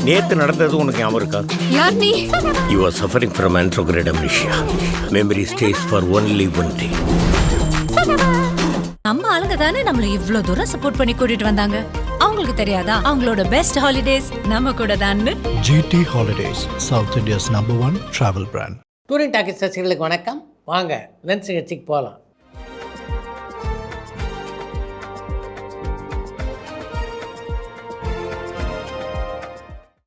நேத்து நடந்தது உனக்கு ஞாபகம் இருக்கா? யார் நீ? You are suffering from anterograde amnesia. Memory stays for only one day. நம்ம ஆளுங்க தானே நம்மள இவ்ளோ தூரம் சப்போர்ட் பண்ணி கூட்டிட்டு வந்தாங்க. அவங்களுக்கு தெரியாதா அவங்களோட பெஸ்ட் ஹாலிடேஸ் நம்ம கூட தான்னு? GT Holidays, South India's #1 travel brand. Touring Talkies ரசிகர்களுக்கு வணக்கம். வாங்க லென்ஸ் நிகழ்ச்சிக்கு போகலாம்.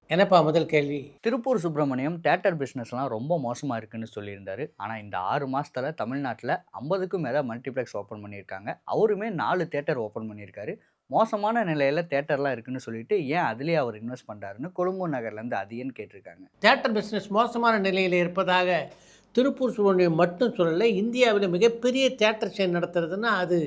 என்னப்பா முதல் கேள்வி? திருப்பூர் சுப்பிரமணியம் தேட்டர் பிஸ்னஸ்லாம் ரொம்ப மோசமாக இருக்குன்னு சொல்லியிருந்தாரு. ஆனால் இந்த 6 மாதத்தில் தமிழ்நாட்டில் 50க்கும் மேலே மல்டிப்ளெக்ஸ் ஓப்பன் பண்ணியிருக்காங்க. அவருமே 4 தேட்டர் ஓப்பன் பண்ணியிருக்காரு. மோசமான நிலையில் தேட்டர்லாம் இருக்குன்னு சொல்லிட்டு ஏன் அதுலேயே அவர் இன்வெஸ்ட் பண்ணுறாருன்னு கொழும்பு நகர்லேருந்து அதிகன்னு கேட்டிருக்காங்க. தேட்டர் பிஸ்னஸ் மோசமான நிலையில் இருப்பதாக திருப்பூர் சுப்பிரமணியம் மட்டும் சொல்லலை. இந்தியாவில் மிகப்பெரிய தேட்டர் செயின் நடத்துறதுன்னா அது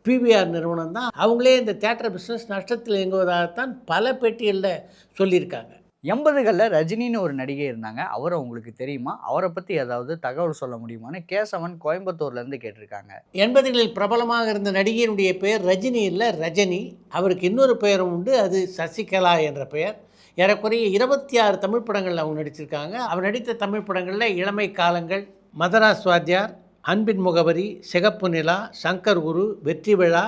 பிவிஆர் நிறுவனம் தான். அவங்களே இந்த தேட்டர் பிஸ்னஸ் நஷ்டத்தில் இயங்குவதாகத்தான் பல பேட்டிகளில் சொல்லியிருக்காங்க. 80களில் ரஜினின்னு ஒரு நடிகை இருந்தாங்க. அவரை உங்களுக்கு தெரியுமா? அவரை பற்றி ஏதாவது தகவல் சொல்ல முடியுமான்னு கேசவன் கோயம்புத்தூர்லேருந்து கேட்டிருக்காங்க. 80களில் பிரபலமாக இருந்த நடிகையினுடைய பெயர் ரஜினி இல்லை, ரஜினி. அவருக்கு இன்னொரு பெயரும் உண்டு, அது சசிகலா என்ற பெயர். ஏறக்குறைய 26 தமிழ் படங்களில் அவங்க நடிச்சிருக்காங்க. அவர் நடித்த தமிழ் படங்களில் இளமை காலங்கள், மதராஸ் வாத்தியார், அன்பின் முகவரி, சிகப்பு நிலா, சங்கர் குரு, வெற்றி விழா,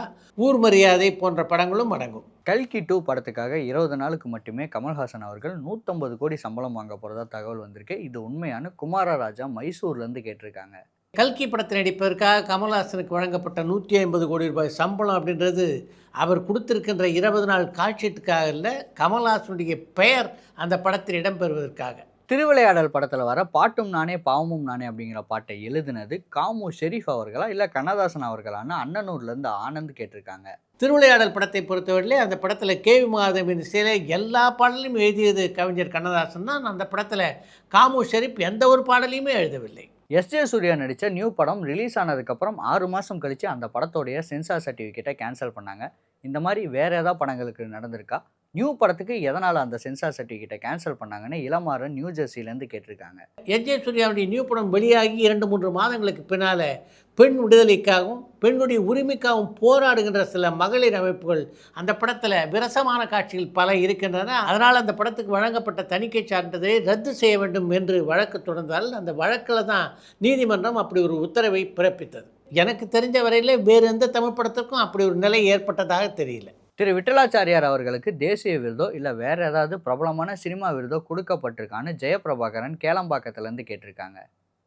ஊர் மரியாதை போன்ற படங்களும் அடங்கும். கல்கி 2 படத்துக்காக 20 நாளுக்கு மட்டுமே கமல்ஹாசன் அவர்கள் 150 கோடி சம்பளம் வாங்க போகிறதா தகவல் வந்திருக்கு. இது உண்மையான? குமாரராஜா மைசூர்லேருந்து கேட்டிருக்காங்க. கல்கி படத்தில் நடிப்பதற்காக கமல்ஹாசனுக்கு வழங்கப்பட்ட 150 கோடி ரூபாய் சம்பளம் அப்படின்றது அவர் கொடுத்திருக்கின்ற 20 நாள் காட்சீட்டுக்காக இல்லை, கமல்ஹாசனுடைய பெயர் அந்த படத்தில் இடம்பெறுவதற்காக. திருவிளையாடல் படத்தில் வர பாட்டும் நானே பாவமும் நானே அப்படிங்கிற பாட்டை எழுதினது காமு ஷெரீஃப் அவர்களா இல்லை கண்ணதாசன் அவர்களான்னு அண்ணனூர்லேருந்து ஆனந்த் கேட்டிருக்காங்க. திருவிளையாடல் படத்தை பொறுத்தவரையிலே அந்த படத்தில் கேவி மாதவின் இசையில எல்லா பாடலையும் எழுதியது கவிஞர் கண்ணதாசன் தான். அந்த படத்தில் காமு ஷெரீப் எந்த ஒரு பாடலையுமே எழுதவில்லை. எஸ்ஜே சூர்யா நடித்த நியூ படம் ரிலீஸ் ஆனதுக்கப்புறம் 6 மாதம் கழித்து அந்த படத்தோடைய சென்சார் சர்டிஃபிகேட்டை கேன்சல் பண்ணாங்க. இந்த மாதிரி வேறு ஏதாவது படங்களுக்கு நடந்திருக்கா? நியூ படத்துக்கு எதனால் அந்த சென்சார் சர்டிஃபிகேட்டை கேன்சல் பண்ணாங்கன்னு இளமாறன் நியூ ஜெர்சிலேருந்து கேட்டிருக்காங்க. எஸ்ஜே சூர்யாவுடைய நியூ படம் வெளியாகி 2-3 மாதங்களுக்கு பின்னால் பெண் விடுதலைக்காகவும் பெண்ணுடைய உரிமைக்காகவும் போராடுகின்ற சில மகளிர் அமைப்புகள் அந்த படத்தில் விரசமான காட்சிகள் பல இருக்கின்றன. அதனால் அந்த படத்துக்கு வழங்கப்பட்ட தணிக்கை சான்றிதழை ரத்து செய்ய வேண்டும் என்று வழக்கு தொடர்ந்தால் அந்த வழக்கில் தான் நீதிமன்றம் அப்படி ஒரு உத்தரவை பிறப்பித்தது. எனக்கு தெரிஞ்ச வரையில் வேறு எந்த தமிழ் படத்திற்கும் அப்படி ஒரு நிலை ஏற்பட்டதாக தெரியல. திரு விட்டலாச்சாரியார் அவர்களுக்கு தேசிய விருதோ இல்லை வேறு ஏதாவது பிரபலமான சினிமா விருதோ கொடுக்கப்பட்டிருக்கான்னு ஜெயபிரபாகரன் கேளம்பாக்கத்துலேருந்து கேட்டிருக்காங்க.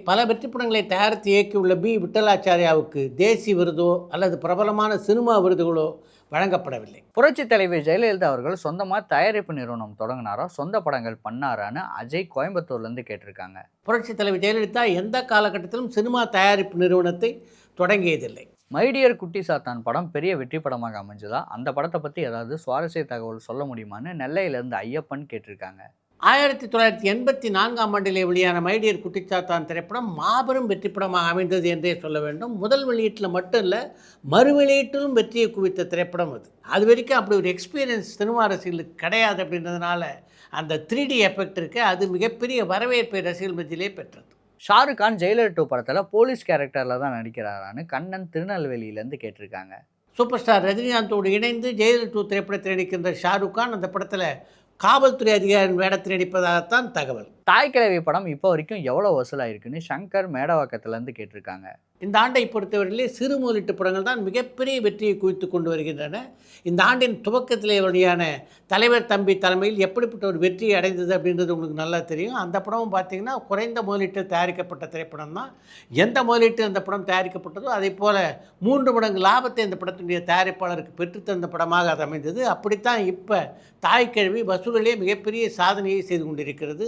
பல வெற்றி படங்களை தயாரித்து இயக்கியுள்ள பி விட்டலாச்சாரியாவுக்கு தேசிய விருதோ அல்லது பிரபலமான சினிமா விருதுகளோ வழங்கப்படவில்லை. புரட்சி தலைவி ஜெயலலிதா அவர்கள் சொந்தமாக தயாரிப்பு நிறுவனம் தொடங்கினாரா, சொந்த படங்கள் பண்ணாரான்னு அஜய் கோயம்புத்தூர்லேருந்து கேட்டிருக்காங்க. புரட்சி தலைவி ஜெயலலிதா எந்த காலகட்டத்திலும் சினிமா தயாரிப்பு நிறுவனத்தை தொடங்கியதில்லை. மைடியர் குட்டி சாத்தான் படம் பெரிய வெற்றி படமாக அமைஞ்சதா? அந்த படத்தை பற்றி ஏதாவது சுவாரஸ்ய தகவல் சொல்ல முடியுமான்னு நெல்லையிலேருந்து ஐயப்பன் கேட்டிருக்காங்க. 1984ஆம் ஆண்டிலே வெளியான மைடியர் குட்டிச்சாத்தான் திரைப்படம் மாபெரும் வெற்றி படமாக அமைந்தது என்றே சொல்ல வேண்டும். முதல் வெளியீட்டில் மட்டும் இல்லை, மறு வெளியீட்டிலும் வெற்றியை குவித்த திரைப்படம் அது. அது வரைக்கும் அப்படி ஒரு எக்ஸ்பீரியன்ஸ் சினிமா ரசிகர்களுக்கு கிடையாது. அப்படின்றதுனால அந்த 3D எஃபெக்ட் இருக்கு, அது மிகப்பெரிய வரவேற்பை ரசிகர்கள் மத்தியிலே பெற்றது. ஷாருக் கான் ஜெயிலர் 2 படத்தில் போலீஸ் கேரக்டரில் தான் நடிக்கிறாரான்னு கண்ணன் திருநெல்வேலியிலேருந்து கேட்டிருக்காங்க. சூப்பர் ஸ்டார் ரஜினிகாந்தோடு இணைந்து ஜெயிலர் 2 திரைப்படத்தில் நடிக்கின்ற ஷாருக் கான் அந்த படத்தில் காவல்துறை அதிகாரியின் வேடத்தில் நடிப்பதாகத்தான் தகவல். தாய்க்கிழவி படம் இப்போ வரைக்கும் எவ்வளோ வசூலாயிருக்குன்னு சங்கர் மேடவாக்கத்துலேருந்து கேட்டிருக்காங்க. இந்த ஆண்டை பொறுத்தவரையிலே சிறு முதலீட்டு படங்கள் தான் மிகப்பெரிய வெற்றியை குவித்து கொண்டு வருகின்றன. இந்த ஆண்டின் துவக்கத்திலே வெளியான தலைவர் தம்பி தலைமையில் எப்படிப்பட்ட ஒரு வெற்றியை அடைந்தது அப்படின்றது உங்களுக்கு நல்லா தெரியும். அந்த படமும் பார்த்திங்கன்னா குறைந்த முதலீட்டில் தயாரிக்கப்பட்ட திரைப்படம் தான். எந்த முதலீட்டு அந்த படம் தயாரிக்கப்பட்டதோ அதே போல் 3 மடங்கு லாபத்தை இந்த படத்தினுடைய தயாரிப்பாளருக்கு பெற்றுத்தந்த படமாக அது அமைந்தது. அப்படித்தான் இப்போ தாய்க்கிழவி வசூலிலே மிகப்பெரிய சாதனையை செய்து கொண்டிருக்கிறது.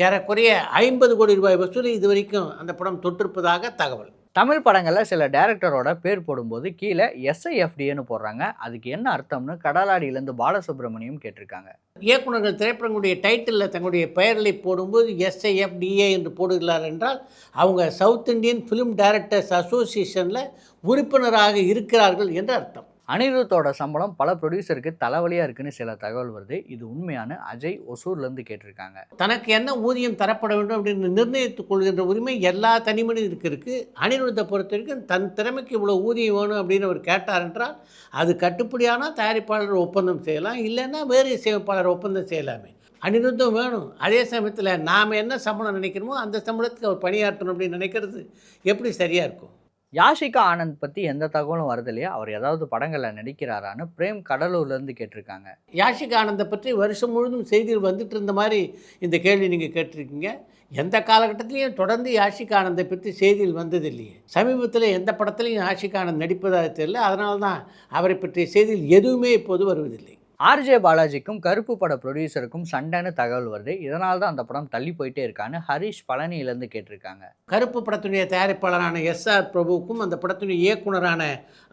ஏறக்குறைய 50 கோடி ரூபாய் வசூலை இதுவரைக்கும் அந்த படம் தொட்டிருப்பதாக தகவல். தமிழ் படங்களில் சில டேரக்டரோட பேர் போடும்போது கீழே SIFDன்னு போடுறாங்க. அதுக்கு என்ன அர்த்தம்னு கடலாடியிலேருந்து பாலசுப்ரமணியம் கேட்டிருக்காங்க. இயக்குநர்கள் திரைப்படங்களுடைய டைட்டிலில் தங்களுடைய பெயர்களை போடும்போது SIFDA என்று போடுகிறார் என்றால் அவங்க சவுத் இந்தியன் ஃபிலிம் டைரக்டர்ஸ் அசோசியேஷனில் உறுப்பினராக இருக்கிறார்கள் என்று அர்த்தம். அனிருத்தோட சம்பளம் பல ப்ரொடியூசருக்கு தலைவலியாக இருக்குன்னு சில தகவல் வருது. இது உண்மையான? அஜய் ஒசூர்லேருந்து கேட்டிருக்காங்க. தனக்கு என்ன ஊதியம் தரப்பட வேண்டும் அப்படின்னு நிர்ணயித்துக் கொள்கின்ற உரிமை எல்லா தனி மனிதருக்கு இருக்குது. அனிருத்தை பொறுத்த வரைக்கும் தன் திறமைக்கு இவ்வளோ ஊதியம் வேணும் அப்படின்னு அவர் கேட்டார் என்றால் அது கட்டுப்படியானால் தயாரிப்பாளர் ஒப்பந்தம் செய்யலாம், இல்லைன்னா வேறு இசையமைப்பாளர் ஒப்பந்தம் செய்யலாமே. அனிருத்தம் வேணும். அதே சமயத்தில் நாம் என்ன சம்பளம் நினைக்கிறோமோ அந்த சம்பளத்துக்கு அவர் பணியாற்றணும் அப்படின்னு நினைக்கிறது எப்படி சரியாக இருக்கும்? யாஷிகா ஆனந்த் பற்றி எந்த தகவலும் வருது இல்லையா? அவர் ஏதாவது படங்களில் நடிக்கிறாரான்னு பிரேம் கடலூர்லேருந்து கேட்டிருக்காங்க. யாஷிகா ஆனந்தை பற்றி வருஷம் முழுதும் செய்திகள் வந்துட்டு இருந்த மாதிரி இந்த கேள்வி நீங்கள் கேட்டிருக்கீங்க. எந்த காலகட்டத்திலையும் தொடர்ந்து யாஷிகா ஆனந்தை பற்றி செய்திகள் வந்தது இல்லையே. சமீபத்தில் எந்த படத்துலையும் யாஷிகா ஆனந்த் நடிப்பதாக தெரியல. அதனால தான் அவரை பற்றிய செய்திகள் எதுவுமே இப்போது வருவதில்லை. ஆர்ஜே பாலாஜிக்கும் கருப்பு பட ப்ரொடியூசருக்கும் சண்டைன்னு தகவல் வருது. இதனால தான் அந்த படம் தள்ளி போயிட்டே இருக்கான்னு ஹரிஷ் பழனியிலேருந்து கேட்டிருக்காங்க. கருப்பு படத்துடைய தயாரிப்பாளரான எஸ்ஆர் பிரபுவுக்கும் அந்த படத்துடைய இயக்குனரான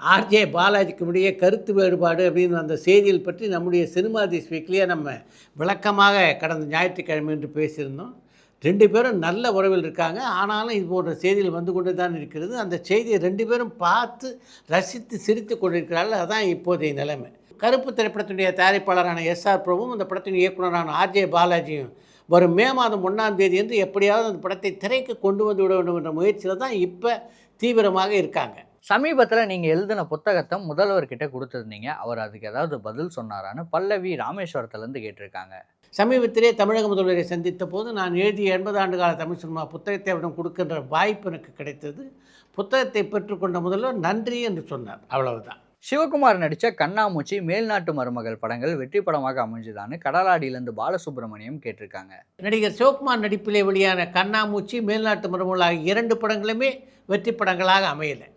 ஆர்ஜே பாலாஜிக்கும் இடையே கருத்து வேறுபாடு அப்படின்னு அந்த செய்திகள் பற்றி நம்முடைய சினிமா திஸ் வீக்லேயே நம்ம விளக்கமாக கடந்த ஞாயிற்றுக்கிழமை என்று பேசியிருந்தோம். 2 பேரும் நல்ல உறவில் இருக்காங்க. ஆனாலும் இது போன்ற செய்திகள் வந்து கொண்டு தான் இருக்கிறது. அந்த செய்தியை 2 பேரும் பார்த்து ரசித்து சிரித்து கொண்டிருக்கிறார்கள். அதுதான் இப்போதைய நிலைமை. கருப்பு திரைப்படத்துடைய தயாரிப்பாளரான எஸ்ஆர் பிரபுவும் அந்த படத்தின் இயக்குனரான ஆர்ஜே பாலாஜியும் வரும் மே மாதம் 1ஆம் தேதி என்று எப்படியாவது அந்த படத்தை திரைக்கு கொண்டு வந்து விட வேண்டும் என்ற முயற்சியில் தான் இப்போ தீவிரமாக இருக்காங்க. சமீபத்தில் நீங்கள் எழுதின புத்தகத்தை முதல்வர்கிட்ட கொடுத்துருந்தீங்க. அவர் அதுக்கு ஏதாவது பதில் சொன்னாரான்னு பல்லவி ராமேஸ்வரத்துலேருந்து கேட்டிருக்காங்க. சமீபத்திலே தமிழக முதல்வரை சந்தித்த போது நான் எழுதிய 80 ஆண்டு கால தமிழ் சினிமா புத்தகத்தை அவரிடம் கொடுக்கின்ற வாய்ப்பு எனக்கு கிடைத்தது. புத்தகத்தை பெற்றுக்கொண்ட முதல்வர் நன்றி என்று சொன்னார். அவ்வளவுதான். சிவகுமார் நடித்த கண்ணாமூச்சி, மேல்நாட்டு மருமகள் படங்கள் வெற்றி படமாக அமைஞ்சுதான்னு கடலாடியிலேருந்து பாலசுப்ரமணியம் கேட்டிருக்காங்க. நடிகர் சிவகுமார் நடிப்பிலே வெளியான கண்ணாமூச்சி, மேல்நாட்டு மருமகள் ஆகிய 2 படங்களுமே வெற்றி படங்களாக அமையலை.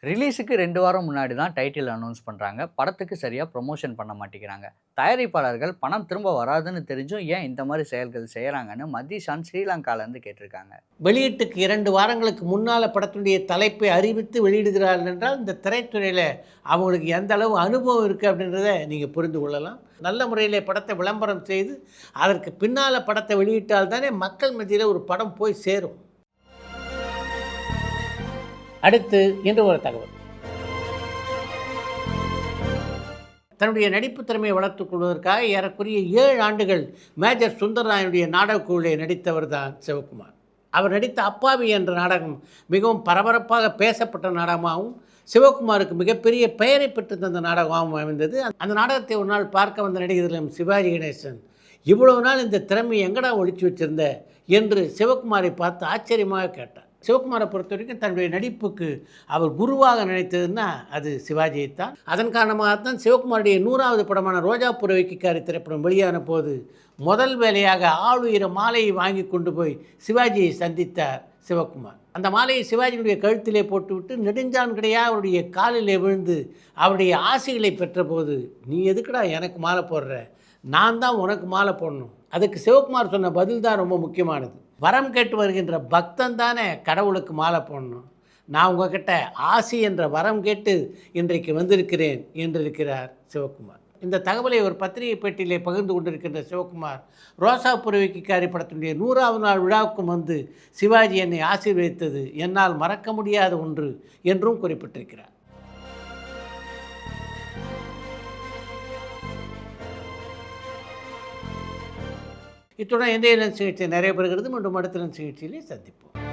ரிலீஸுக்கு 2 வாரம் முன்னாடி தான் டைட்டில் அனௌன்ஸ் பண்ணுறாங்க. படத்துக்கு சரியாக ப்ரொமோஷன் பண்ண மாட்டேங்கிறாங்க. தயாரிப்பாளர்கள் பணம் திரும்ப வராதுன்னு தெரிஞ்சும் ஏன் இந்த மாதிரி செயல்கள் செய்கிறாங்கன்னு மதிஷான் ஸ்ரீலங்காலேருந்து கேட்டிருக்காங்க. வெளியீட்டுக்கு 2 வாரங்களுக்கு முன்னால் படத்துடைய தலைப்பை அறிவித்து வெளியிடுகிறார்கள் என்றால் இந்த திரைத்துறையில் அவங்களுக்கு எந்த அளவு அனுபவம் இருக்குது அப்படின்றத நீங்கள் புரிந்து கொள்ளலாம். நல்ல முறையில் படத்தை விளம்பரம் செய்து அதற்கு பின்னால் படத்தை வெளியிட்டால் தானே மக்கள் மத்தியில் ஒரு படம் போய் சேரும். அடுத்து இன்று ஒரு தகவல். தன்னுடைய நடிப்பு திறமையை வளர்த்துக் கொள்வதற்காக ஏறக்குறைய 7 ஆண்டுகள் மேஜர் சுந்தரராயனுடைய நாடகக்குழுவில் நடித்தவர் தான் சிவகுமார். அவர் நடித்த அப்பாவி என்ற நாடகம் மிகவும் பரபரப்பாக பேசப்பட்ட நாடகமாகவும் சிவகுமாருக்கு மிகப்பெரிய பெயரை பெற்று தந்த நாடகமாகவும் அமைந்தது. அந்த நாடகத்தை ஒரு நாள் பார்க்க வந்த நடிகர்களும் சிவாஜி கணேசன், இவ்வளவு நாள் இந்த திறமை எங்கடா ஒழிச்சு வச்சிருந்த என்று சிவகுமாரை பார்த்து ஆச்சரியமாக கேட்டார். சிவகுமாரை பொறுத்த வரைக்கும் தன்னுடைய நடிப்புக்கு அவர் குருவாக நினைத்ததுன்னா அது சிவாஜியைத்தான். அதன் காரணமாகத்தான் சிவகுமாருடைய 100வது படமான ரோஜா புறவைக்காரி திரைப்படம் வெளியான போது முதல் வேலையாக ஆளுயிர மாலையை வாங்கி கொண்டு போய் சிவாஜியை சந்தித்தார் சிவகுமார். அந்த மாலையை சிவாஜியுடைய கழுத்திலே போட்டுவிட்டு நெடுஞ்சான் கிடையாக அவருடைய காலிலே விழுந்து அவருடைய ஆசைகளை பெற்றபோது, நீ எதுக்குடா எனக்கு மாலை போடுற, நான் தான் உனக்கு மாலை போடணும். அதுக்கு சிவகுமார் சொன்ன பதில் தான் ரொம்ப முக்கியமானது. வரம் கேட்டு வருகின்ற பக்தன் தானே கடவுளுக்கு மாலை போடணும். நான் உங்ககிட்ட ஆசி என்ற வரம் கேட்டு இன்றைக்கு வந்திருக்கிறேன் என்றிருக்கிறார் சிவகுமார். இந்த தகவலை ஒரு பத்திரிகை பேட்டியிலே பகிர்ந்து கொண்டிருக்கின்ற சிவகுமார், ரோசா புறவைக்காரி படத்தினுடைய 100வது நாள் விழாவுக்கும் வந்து சிவாஜி என்னை ஆசீர்வதித்தது என்னால் மறக்க முடியாத ஒன்று என்றும் குறிப்பிட்டிருக்கிறார். இத்துடன் இன்றைய லஞ்ச் நிகழ்ச்சி நிறைய பெறுகிறது. மீண்டும் அடுத்த லஞ்ச் நிகழ்ச்சியிலே சந்திப்போம்.